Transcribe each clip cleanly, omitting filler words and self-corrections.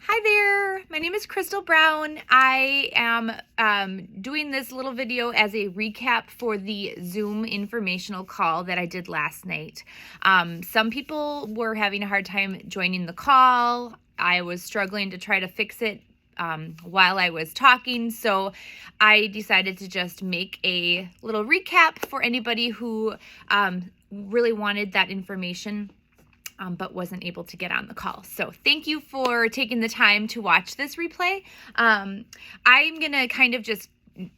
Hi there, my name is Crystal Brown. I am doing this little video as a recap for the Zoom informational call that I did last night. Some people were having a hard time joining the call. I was struggling to try to fix it while I was talking, so I decided to just make a little recap for anybody who really wanted that information but wasn't able to get on the call. So thank you for taking the time to watch this replay. I'm going to kind of just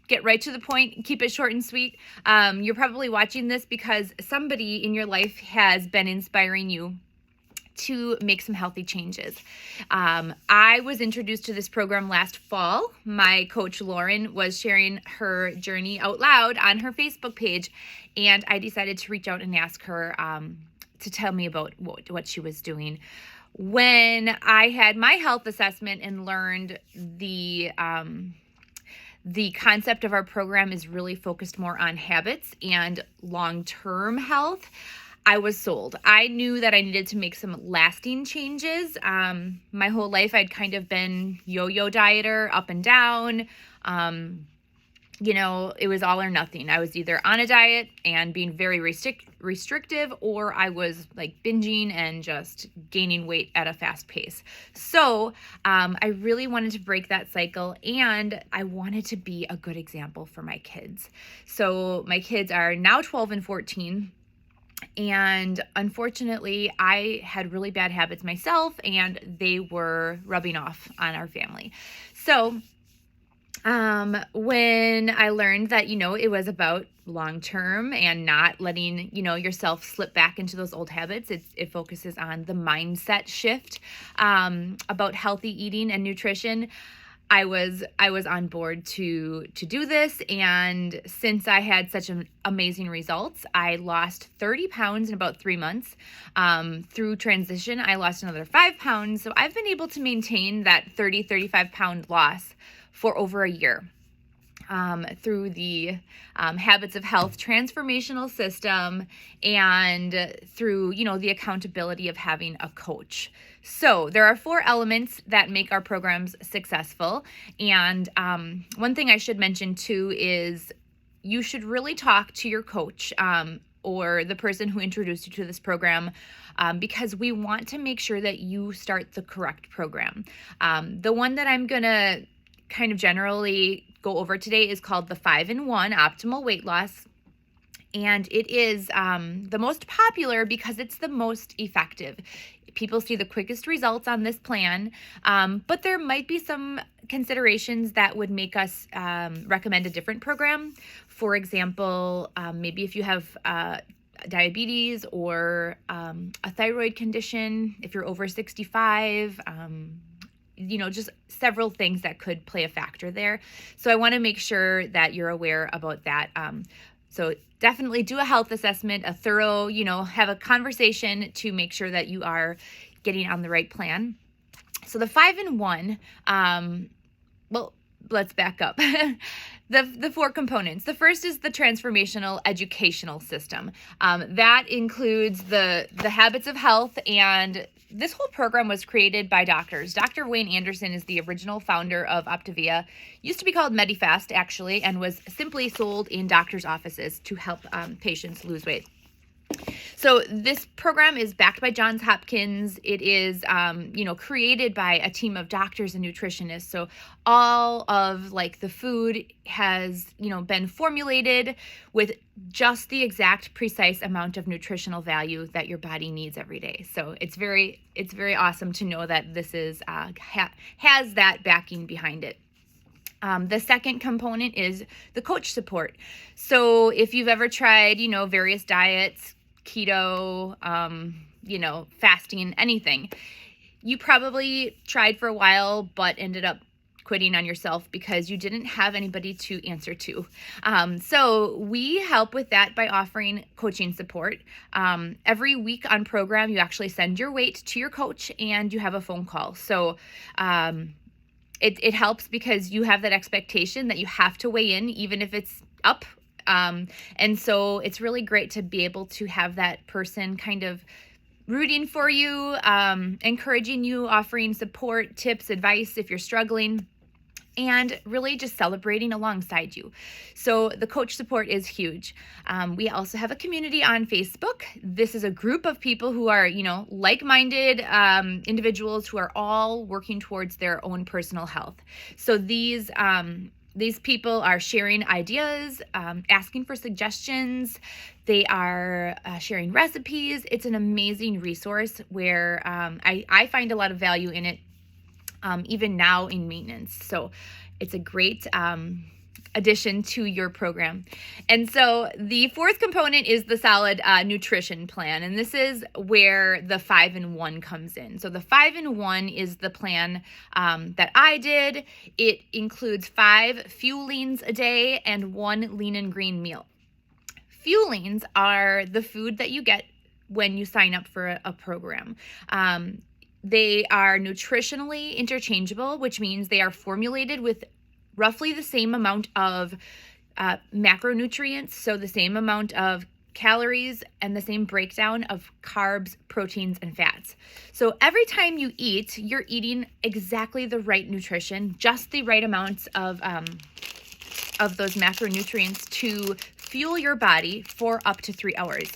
get right to the point, keep it short and sweet. You're probably watching this because somebody in your life has been inspiring you to make some healthy changes. I was introduced to this program last fall. My coach Lauren was sharing her journey out loud on her Facebook page, and I decided to reach out and ask her to tell me about what she was doing. When I had my health assessment and learned the concept of our program is really focused more on habits and long-term health, I was sold. I knew that I needed to make some lasting changes. My whole life I'd kind of been yo-yo dieter, up and down. It was all or nothing. I was either on a diet and being very restrictive, or I was like binging and just gaining weight at a fast pace. So I really wanted to break that cycle, and I wanted to be a good example for my kids. So my kids are now 12 and 14. And unfortunately, I had really bad habits myself, and they were rubbing off on our family. So when I learned that, it was about long-term and not letting, yourself slip back into those old habits, it focuses on the mindset shift, about healthy eating and nutrition. I was on board to do this, and since I had such amazing results, I lost 30 pounds in about 3 months. Through transition, I lost another 5 pounds, so I've been able to maintain that 35 pound loss for over a year. Through the Habits of Health transformational system, and through, the accountability of having a coach. So there are 4 elements that make our programs successful. And one thing I should mention too is you should really talk to your coach or the person who introduced you to this program, because we want to make sure that you start the correct program. The one that I'm going to kind of generally go over today is called the 5-in-1 Optimal Weight Loss. And it is the most popular because it's the most effective. People see the quickest results on this plan, but there might be some considerations that would make us recommend a different program. For example, maybe if you have diabetes or a thyroid condition, if you're over 65, just several things that could play a factor there. So I want to make sure that you're aware about that. So definitely do a health assessment, a thorough, have a conversation to make sure that you are getting on the right plan. So the 5-in-1, let's back up. The 4 components. The first is the transformational educational system. That includes the Habits of Health, and this whole program was created by doctors. Dr. Wayne Anderson is the original founder of Optavia. Used to be called Medifast, actually, and was simply sold in doctors' offices to help patients lose weight. So this program is backed by Johns Hopkins. It is, created by a team of doctors and nutritionists. So all of the food has, been formulated with just the exact precise amount of nutritional value that your body needs every day. So it's very awesome to know that this is has that backing behind it. The second component is the coach support. So if you've ever tried, various diets, keto, fasting, anything, you probably tried for a while, but ended up quitting on yourself because you didn't have anybody to answer to. So we help with that by offering coaching support. Every week on program, you actually send your weight to your coach and you have a phone call. So, it helps because you have that expectation that you have to weigh in, even if it's up. And so it's really great to be able to have that person kind of rooting for you, encouraging you, offering support, tips, advice if you're struggling, and really just celebrating alongside you. So the coach support is huge. We also have a community on Facebook. This is a group of people who are, like-minded individuals who are all working towards their own personal health. So these people are sharing ideas, asking for suggestions. They are sharing recipes. It's an amazing resource where I find a lot of value in it, even now in maintenance. So it's a great addition to your program. And so the fourth component is the solid nutrition plan. And this is where the 5-in-1 comes in. So the 5-in-1 is the plan that I did. It includes 5 fuelings a day and 1 lean and green meal. Fuelings are the food that you get when you sign up for a program. They are nutritionally interchangeable, which means they are formulated with roughly the same amount of macronutrients, so the same amount of calories and the same breakdown of carbs, proteins, and fats. So every time you eat, you're eating exactly the right nutrition, just the right amounts of those macronutrients to fuel your body for up to 3 hours.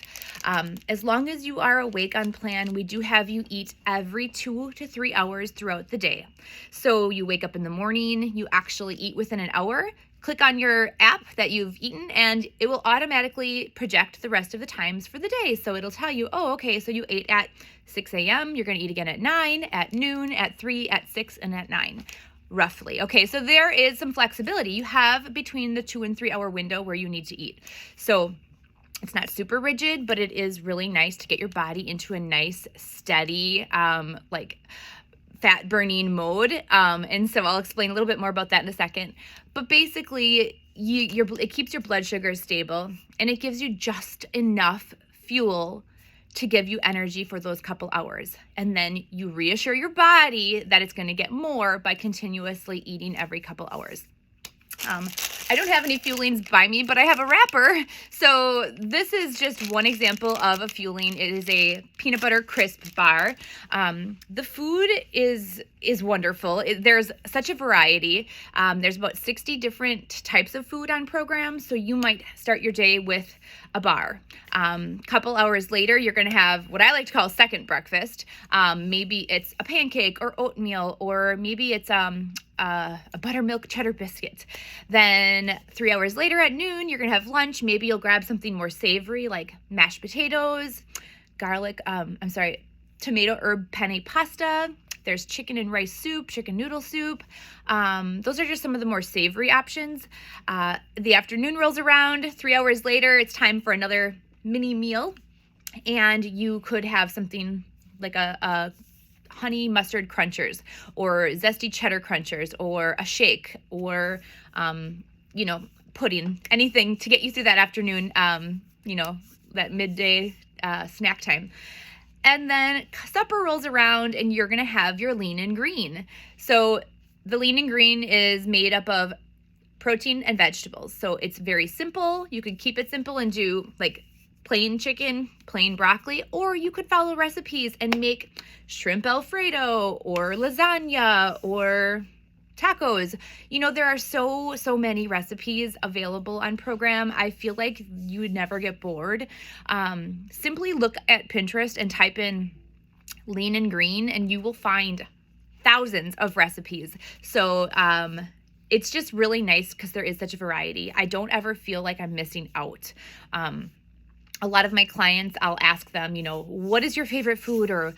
As long as you are awake on plan, we do have you eat every 2 to 3 hours throughout the day. So you wake up in the morning, you actually eat within an hour, click on your app that you've eaten, and it will automatically project the rest of the times for the day. So it'll tell you, oh, okay, so you ate at 6 a.m., you're going to eat again at 9, at noon, at 3, at 6, and at 9. Roughly. Okay, so there is some flexibility. You have between the 2 and 3 hour window where you need to eat. So it's not super rigid, but it is really nice to get your body into a nice, steady, fat burning mode. And so I'll explain a little bit more about that in a second. But basically, it keeps your blood sugar stable, and it gives you just enough fuel to give you energy for those couple hours. And then you reassure your body that it's going to get more by continuously eating every couple hours. I don't have any fuelings by me, but I have a wrapper. So this is just one example of a fueling. It is a peanut butter crisp bar. The food is wonderful. There's such a variety. There's about 60 different types of food on program. So you might start your day with a bar. Couple hours later, you're going to have what I like to call second breakfast. Maybe it's a pancake or oatmeal, or maybe it's a buttermilk cheddar biscuit. Then 3 hours later at noon, you're going to have lunch. Maybe you'll grab something more savory like mashed potatoes, tomato herb penne pasta. There's chicken and rice soup, chicken noodle soup. Those are just some of the more savory options. The afternoon rolls around. 3 hours later, it's time for another mini meal. And you could have something like a honey mustard crunchers, or zesty cheddar crunchers, or a shake, or, pudding, anything to get you through that afternoon, that midday snack time. And then supper rolls around, and you're going to have your lean and green. So the lean and green is made up of protein and vegetables. So it's very simple. You could keep it simple and do like plain chicken, plain broccoli, or you could follow recipes and make shrimp Alfredo or lasagna or tacos. There are so many recipes available on program. I feel like you would never get bored. Simply look at Pinterest and type in lean and green, and you will find thousands of recipes. So it's just really nice because there is such a variety. I don't ever feel like I'm missing out. A lot of my clients, I'll ask them, what is your favorite food? Or,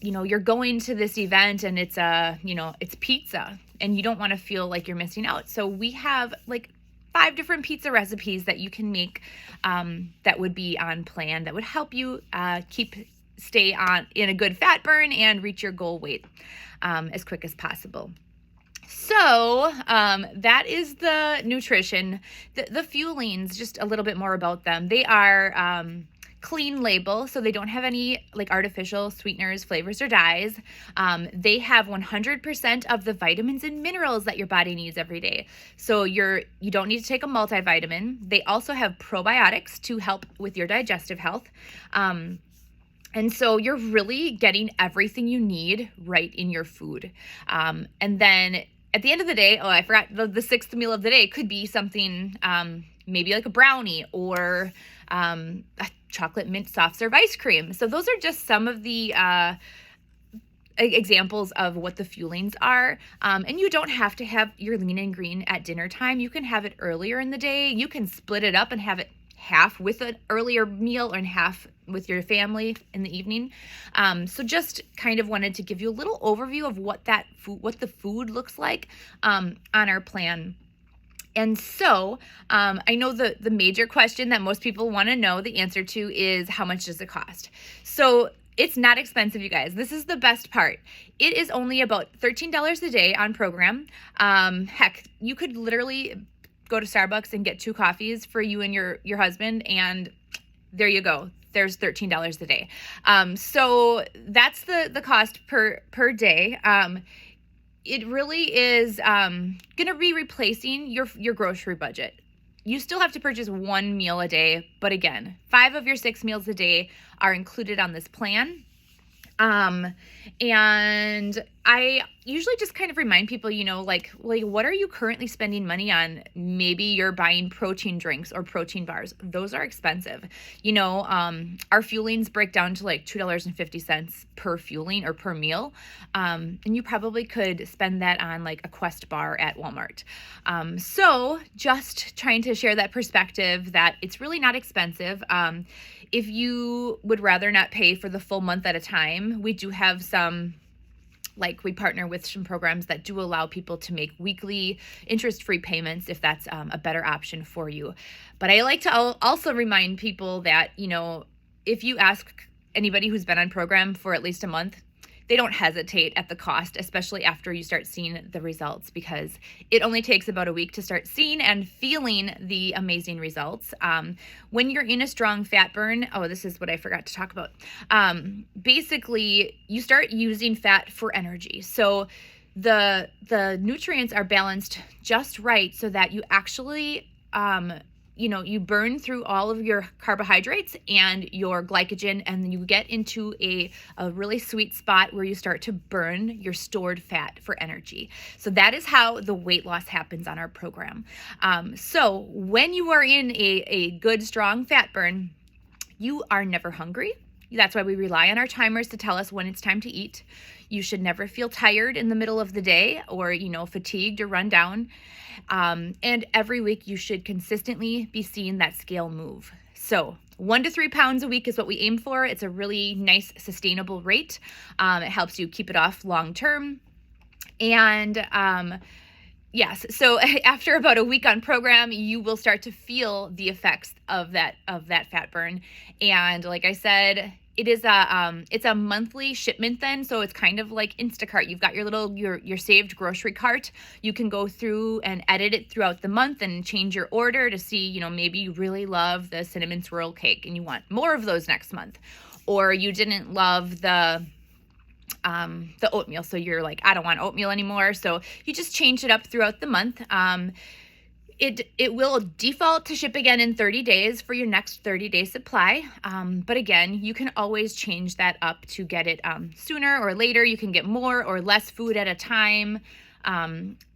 you're going to this event and it's it's pizza, and you don't want to feel like you're missing out. So we have like 5 different pizza recipes that you can make that would be on plan, that would help you stay in a good fat burn and reach your goal weight as quick as possible. So that is the nutrition. The fuelings, just a little bit more about them. They are clean label, so they don't have any like artificial sweeteners, flavors, or dyes. They have 100% of the vitamins and minerals that your body needs every day. So you don't need to take a multivitamin. They also have probiotics to help with your digestive health. And so you're really getting everything you need right in your food. And then at the end of the day, I forgot the sixth meal of the day could be something maybe like a brownie or a chocolate mint soft serve ice cream. So those are just some of the examples of what the fuelings are. And you don't have to have your lean and green at dinner time. You can have it earlier in the day. You can split it up and have it half with an earlier meal and half with your family in the evening. So just kind of wanted to give you a little overview of what the food looks like on our plan. And so I know the major question that most people want to know the answer to is, how much does it cost? So it's not expensive, you guys. This is the best part. It is only about $13 a day on program. Heck, you could literally go to Starbucks and get 2 coffees for you and your husband, and there you go. There's $13 a day. So that's the cost per day. It really is going to be replacing your grocery budget. You still have to purchase 1 meal a day, but again, 5 of your 6 meals a day are included on this plan. And I usually just kind of remind people, like what are you currently spending money on? Maybe you're buying protein drinks or protein bars. Those are expensive. Our fuelings break down to like $2.50 per fueling or per meal. And you probably could spend that on like a Quest bar at Walmart. So just trying to share that perspective that it's really not expensive. If you would rather not pay for the full month at a time, we do have some, like we partner with some programs that do allow people to make weekly interest-free payments if that's a better option for you. But I like to also remind people that, if you ask anybody who's been on program for at least a month, they don't hesitate at the cost, especially after you start seeing the results, because it only takes about a week to start seeing and feeling the amazing results. When you're in a strong fat burn, this is what I forgot to talk about. Basically, you start using fat for energy. So the nutrients are balanced just right so that you actually you burn through all of your carbohydrates and your glycogen, and then you get into a really sweet spot where you start to burn your stored fat for energy. So that is how the weight loss happens on our program. So when you are in a good, strong fat burn, you are never hungry. That's why we rely on our timers to tell us when it's time to eat. You should never feel tired in the middle of the day or, fatigued or run down. And every week you should consistently be seeing that scale move. So 1 to 3 pounds a week is what we aim for. It's a really nice, sustainable rate. It helps you keep it off long term. And yes, so after about a week on program, you will start to feel the effects of that fat burn. And like I said, it's a monthly shipment then, so it's kind of like Instacart. You've got your saved grocery cart. You can go through and edit it throughout the month and change your order to see, maybe you really love the cinnamon swirl cake and you want more of those next month, or you didn't love the oatmeal, so you're like, I don't want oatmeal anymore. So you just change it up throughout the month. It will default to ship again in 30 days for your next 30-day supply. But again, you can always change that up to get it sooner or later. You can get more or less food at a time.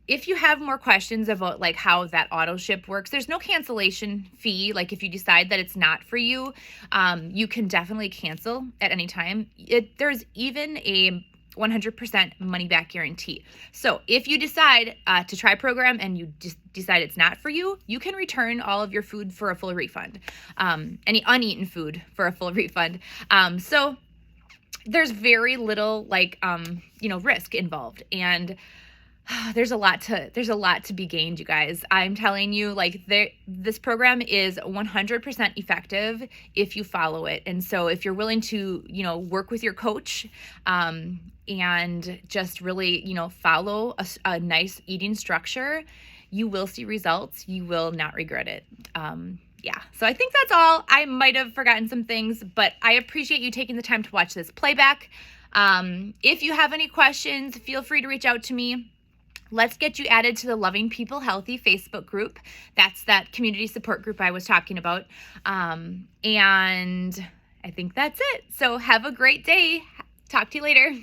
If you have more questions about like how that auto ship works, there's no cancellation fee. Like if you decide that it's not for you, you can definitely cancel at any time. There's even a 100% money back guarantee. So if you decide to try program and you decide it's not for you, you can return all of your food for a full refund. Any uneaten food for a full refund. So there's very little risk involved, and there's a lot to be gained, you guys. I'm telling you, this program is 100% effective if you follow it. And so if you're willing to, work with your coach, and just really, follow a nice eating structure, you will see results. You will not regret it. So I think that's all. I might have forgotten some things, but I appreciate you taking the time to watch this playback. If you have any questions, feel free to reach out to me. Let's get you added to the Loving People Healthy Facebook group. That's that community support group I was talking about. And I think that's it. So have a great day. Talk to you later.